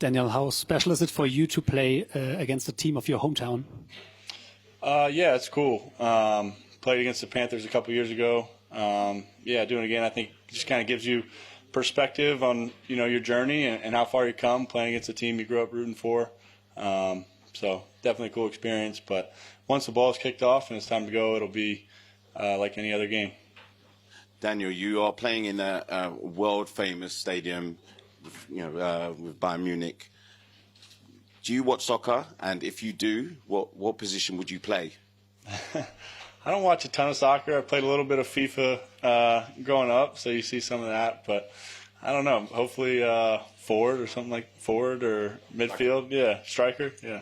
Daniel, how special is it for you to play against a team of your hometown? Yeah, it's cool. Played against the Panthers a couple years ago. Yeah, doing it again, I think just kind of gives you perspective on your journey and how far you come playing against a team you grew up rooting for. So definitely a cool experience. But once the ball is kicked off and it's time to go, it'll be like any other game. Daniel, you are playing in a world-famous stadium, with Bayern Munich. Do you watch soccer? And if you do, what position would you play? I don't watch a ton of soccer. I played a little bit of FIFA growing up, so you see some of that. But I don't know. Hopefully forward or something like forward or midfield. Yeah, striker. Yeah.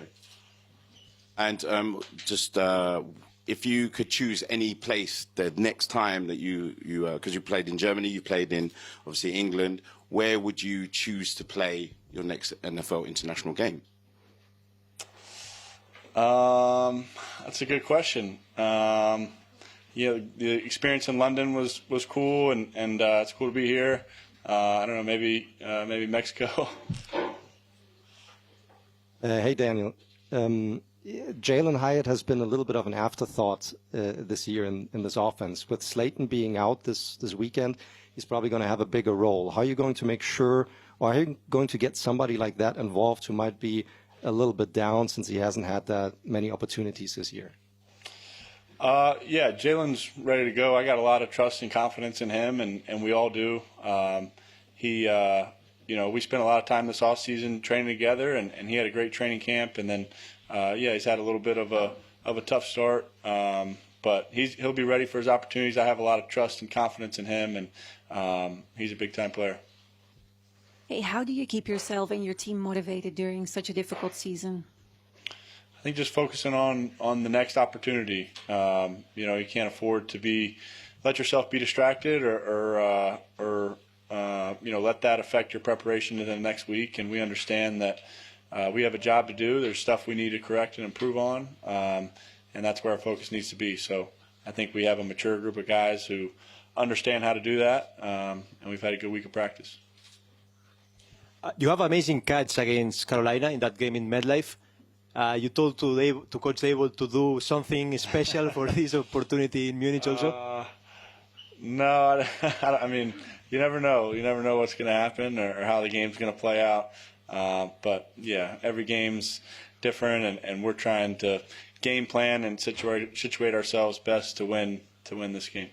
And if you could choose any place the next time that you because you played in Germany, you played in obviously England, where would you choose to play your next NFL international game? That's a good question. The experience in London was cool, and it's cool to be here. I don't know, maybe Mexico. Hey, Daniel. Jalin Hyatt has been a little bit of an afterthought this year in this offense. With Slayton being out this weekend, he's probably going to have a bigger role. How are you going to make sure, or are you going to get somebody like that involved who might be a little bit down since he hasn't had that many opportunities this year? Yeah, Jalen's ready to go. I got a lot of trust and confidence in him, and we all do. We spent a lot of time this offseason training together, and he had a great training camp. And then, he's had a little bit of a tough start, but he'll be ready for his opportunities. I have a lot of trust and confidence in him, and he's a big-time player. Hey, how do you keep yourself and your team motivated during such a difficult season? I think just focusing on the next opportunity. You can't afford to let yourself be distracted or let that affect your preparation to the next week. And we understand that we have a job to do. There's stuff we need to correct and improve on, and that's where our focus needs to be. So I think we have a mature group of guys who understand how to do that, and we've had a good week of practice. You have amazing catch against Carolina in that game in MetLife. You told to Coach Dable to do something special for this opportunity in Munich also? No, I mean, you never know. You never know what's going to happen or how the game's going to play out. But, yeah, every game's different, and we're trying to game plan and situate ourselves best to win this game.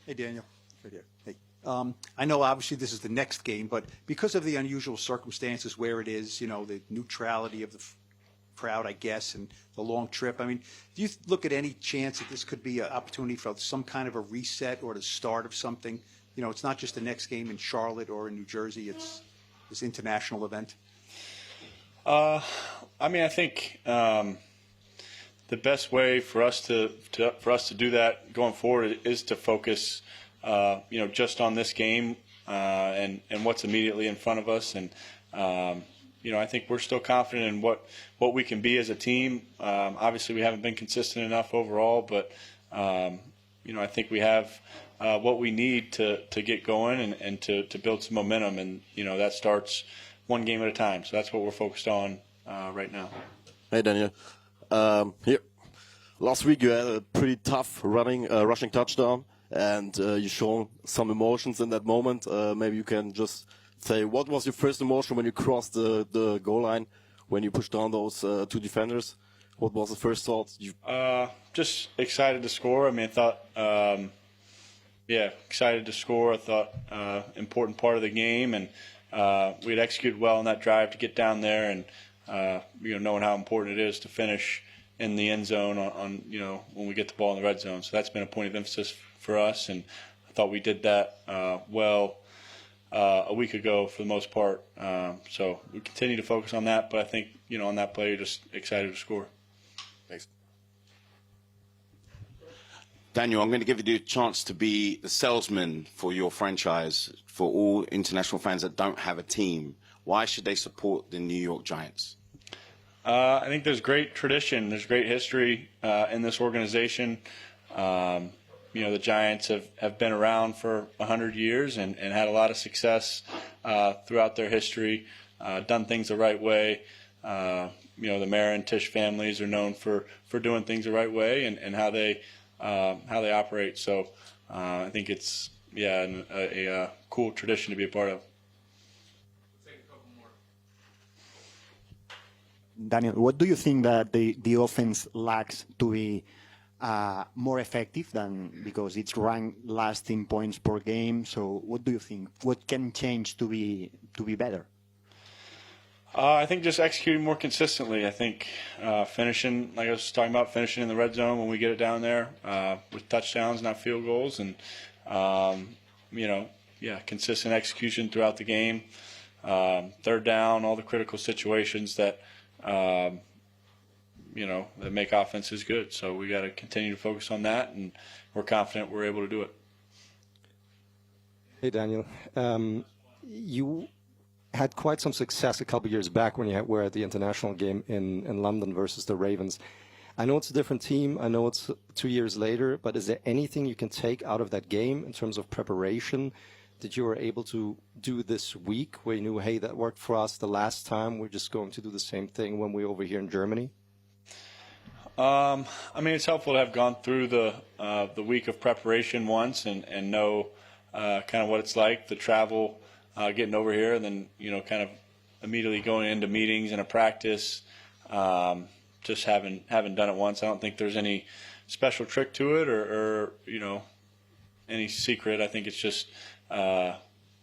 Hey, Daniel. Right here. Hey. I know obviously this is the next game, but because of the unusual circumstances where it is, the neutrality of the crowd, I guess, and the long trip, I mean, do you look at any chance that this could be an opportunity for some kind of a reset or the start of something? It's not just the next game in Charlotte or in New Jersey, it's this international event. I think the best way for us to do that going forward is to focus just on this game and what's immediately in front of us. And, I think we're still confident in what we can be as a team. Obviously, we haven't been consistent enough overall, but, I think we have what we need to get going and to build some momentum. And, that starts one game at a time. So that's what we're focused on right now. Hey, Daniel. Here. Last week you had a pretty tough rushing touchdown. And you showed some emotions in that moment. Maybe you can just say, what was your first emotion when you crossed the goal line, when you pushed down those two defenders? What was the first thought? Just excited to score. I thought, excited to score. I thought important part of the game, and we had executed well on that drive to get down there, and knowing how important it is to finish in the end zone on when we get the ball in the red zone. So that's been a point of emphasis for us, and I thought we did that well a week ago for the most part. So we continue to focus on that, but I think on that play, you're just excited to score. Thanks. Daniel, I'm going to give you a chance to be the salesman for your franchise, for all international fans that don't have a team. Why should they support the New York Giants? I think there's great tradition. There's great history in this organization. The Giants have been around for 100 years and had a lot of success throughout their history. done things the right way. The Mara and Tisch families are known for doing things the right way and how they operate. So I think it's a cool tradition to be a part of. Daniel, what do you think that the offense lacks to be more effective than, because it's ranked last in points per game? So what do you think? What can change to be better? I think just executing more consistently. I think finishing, like I was talking about, finishing in the red zone when we get it down there with touchdowns, not field goals, and consistent execution throughout the game. Third down, all the critical situations that that make offenses good. So we got to continue to focus on that, and we're confident we're able to do it. Hey, Daniel. You had quite some success a couple years back when you were at the international game in London versus the Ravens. I know it's a different team. I know it's 2 years later, but is there anything you can take out of that game in terms of preparation that you were able to do this week where you knew, hey, that worked for us the last time, we're just going to do the same thing when we're over here in Germany? It's helpful to have gone through the week of preparation once and know kind of what it's like, the travel, getting over here, and then kind of immediately going into meetings and a practice. Just having done it once, I don't think there's any special trick to it or any secret. I think it's just trying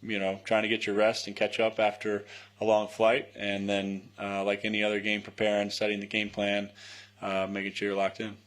to get your rest and catch up after a long flight, and then like any other game, preparing, studying the game plan, making sure you're locked in.